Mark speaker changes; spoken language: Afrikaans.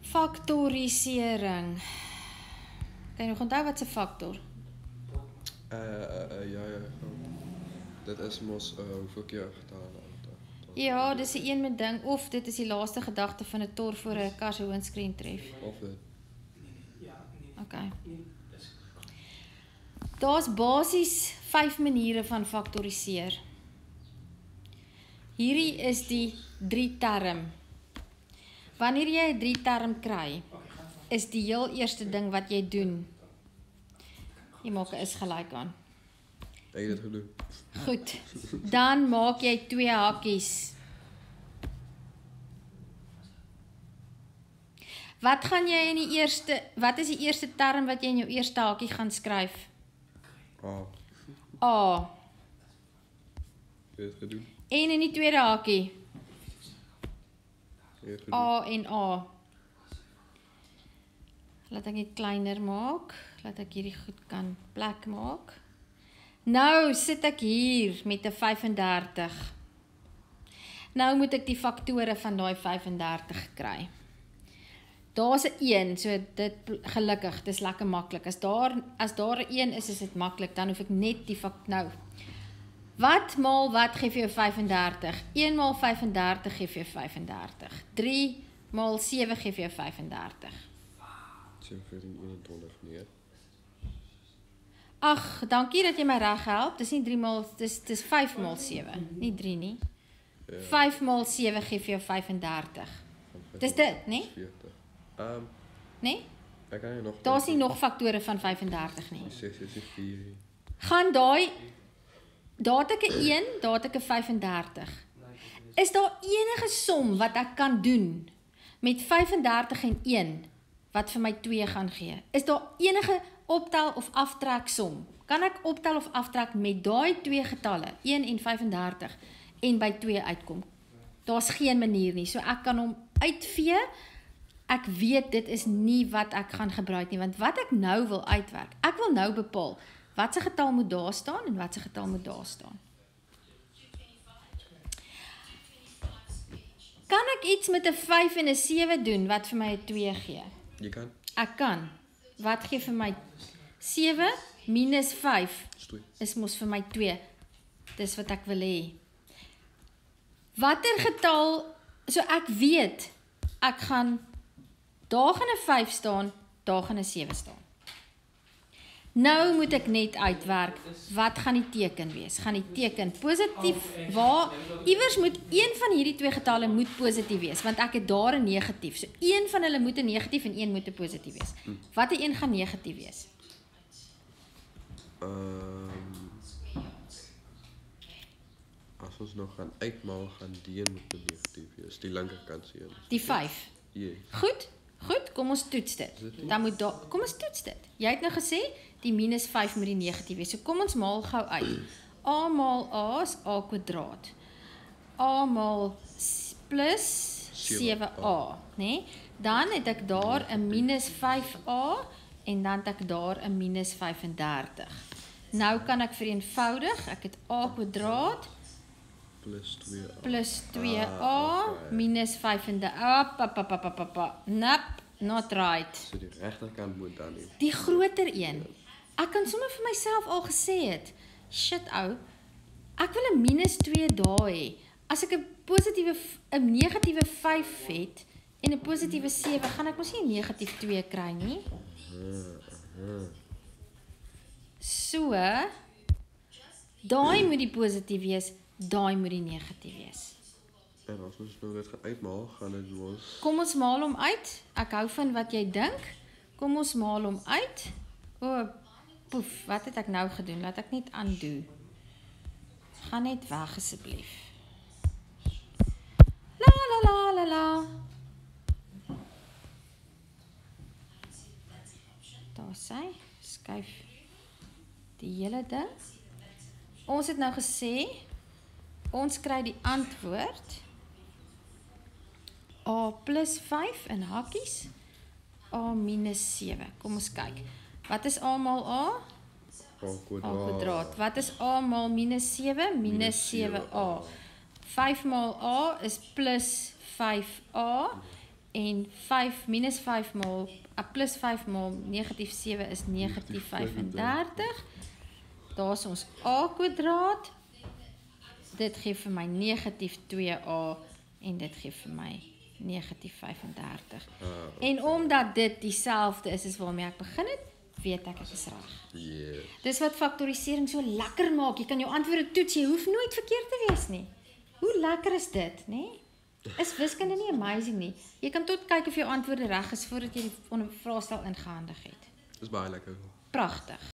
Speaker 1: Faktorisering. Kan jy nog onthou wat 'n faktor?
Speaker 2: Ja. Dit is mos hoeveel keer getale.
Speaker 1: Ja, dis 'n een met ding of dit is die laaste gedagte van 'n tor voor 'n kar se windscreen tref.
Speaker 2: Of dit.
Speaker 1: Okay. Daar's basies 5 maniere van faktoriseer. Hierdie is die 3 term. Wanneer jy 'n 3 term kry, is die heel eerste ding wat jy doen. Jy maak 'n is gelyk aan.
Speaker 2: Ek het dit gedoen.
Speaker 1: Goed. Dan maak jy 2 hakies. Wat is die eerste term wat jy in jou eerste hakie gaan skryf? A.
Speaker 2: Jy het gedoen.
Speaker 1: En in die tweede hakie?
Speaker 2: Jy het gedoen.
Speaker 1: A en A. Laat ek dit kleiner maak. Laat ek hierdie goed kan plek maak. Nou sit ek hier met 'n 35. Nou moet ek die faktore van daai 35 kry. Daar's 'n 1, so dit gelukkig, dis lekker maklik. As daar 'n 1 is dit maklik, dan hoef ek net die nou. Wat maal wat gee vir jou 35? 1 maal 35 gee vir jou 35. 3 maal 7 gee vir jou 35.
Speaker 2: 7, 14, 21, nee.
Speaker 1: Ag, dankie dat jy my reg help. Dis nie 3 maal, dis 5 maal 7, nie 3 nie. 5 maal 7 gee vir jou 35. Dis dit, né?
Speaker 2: 40.
Speaker 1: Né?
Speaker 2: Ek kan nog.
Speaker 1: Daar's nie nog faktore van 35 nie.
Speaker 2: 6 is 4.
Speaker 1: Gaan daar het ek 'n 1, daar het ek 'n 35. Is daar enige som wat ek kan doen met 35 en 1 wat vir my 2 gaan gee? Is daar enige optel of aftrek som? Kan ek optel of aftrek met daai 2 getalle, 1 en 35 en by 2 uitkom? Daar's geen manier nie. So ek kan hom uitvee. Ek weet dit is nie wat ek gaan gebruik nie, want wat ek nou wil uitwerk, ek wil nou bepaal wat se getal moet daar staan en wat se getal moet daar staan. Kan ek iets met 'n 5 en 'n 7 doen wat vir my 'n 2 gee?
Speaker 2: Jy kan.
Speaker 1: Ek kan. Wat gee vir my 7 minus 5 is mos vir my 2. Dis wat ek wil hê. Watter getal, so ek weet, ek gaan, daar gaan 'n 5 staan, daar gaan 'n 7 staan. Nou moet ek net uitwerk, wat gaan die teken wees? Gaan die teken positief, waar, iewers moet een van hierdie 2 getalle moet positief wees, want ek het daar 'n negatief. So een van hulle moet 'n negatief en een moet 'n positief wees. Watter een gaan negatief wees?
Speaker 2: As ons nog gaan uitmaal, gaan die een moet negatief wees. Die linkerkant se een.
Speaker 1: Die 5.
Speaker 2: Ja.
Speaker 1: Goed, kom ons toets dit. Dan moet kom ons toets dit. Jy het nou gesê, die minus 5 moet die negatief wees. So kom ons maal gou uit. A maal A is A kwadraat. A maal plus 7A, né? Dan het ek daar 'n minus 5A en dan het ek daar 'n minus 35. Nou kan ek vereenvoudig, ek het A kwadraat plus 2A minus 35. Nope, not right.
Speaker 2: So die regterkant moet dan nie.
Speaker 1: Die groter een. Ek kan sommer vir myself al gesê het, shit ou, ek wil 'n minus 2 daar hê. As ek 'n negatiewe 5 het en 'n positiewe 7, gaan ek mos nie 'n negatief 2 kry nie. So, daai moet die positief wees, daai moet die negatief wees.
Speaker 2: En as ons nou dit gaan uitmaal, gaan dit mos.
Speaker 1: Kom ons maal hom uit. Ek hou van wat jy dink. Kom ons maal hom uit. O, poef, wat het ek nou gedoen? Laat ek net undo. Gaan net weg asseblief. La la la la la. Daar sê, skuif die hele ding. Ons het nou gesê, ons kry die antwoord A plus 5 in hakies, A minus 7. Kom ons kyk. Wat is A maal A?
Speaker 2: A
Speaker 1: kwadraat. Wat is A maal minus 7? Minus 7A. 5 maal A is plus 5A en 5 minus 5 maal plus 5 maal negatief 7 is negatief 35. Daar is ons a kwadraat. Dit gee vir my negatief 2a en dit gee vir my negatief 35. En omdat dit dieselfde is as waarmee ek begin het, weet ek is reg.
Speaker 2: Yes.
Speaker 1: Dis wat faktorisering so lekker maak. Jy kan jou antwoorde toets, jy hoef nooit verkeerd te wees nie. Hoe lekker is dit, nê? Is wiskunde nie amazing nie? Jy kan tot kyk of jou antwoorde reg is voordat jy die vraestel ingehandig het.
Speaker 2: Dis baie lekker.
Speaker 1: Pragtig.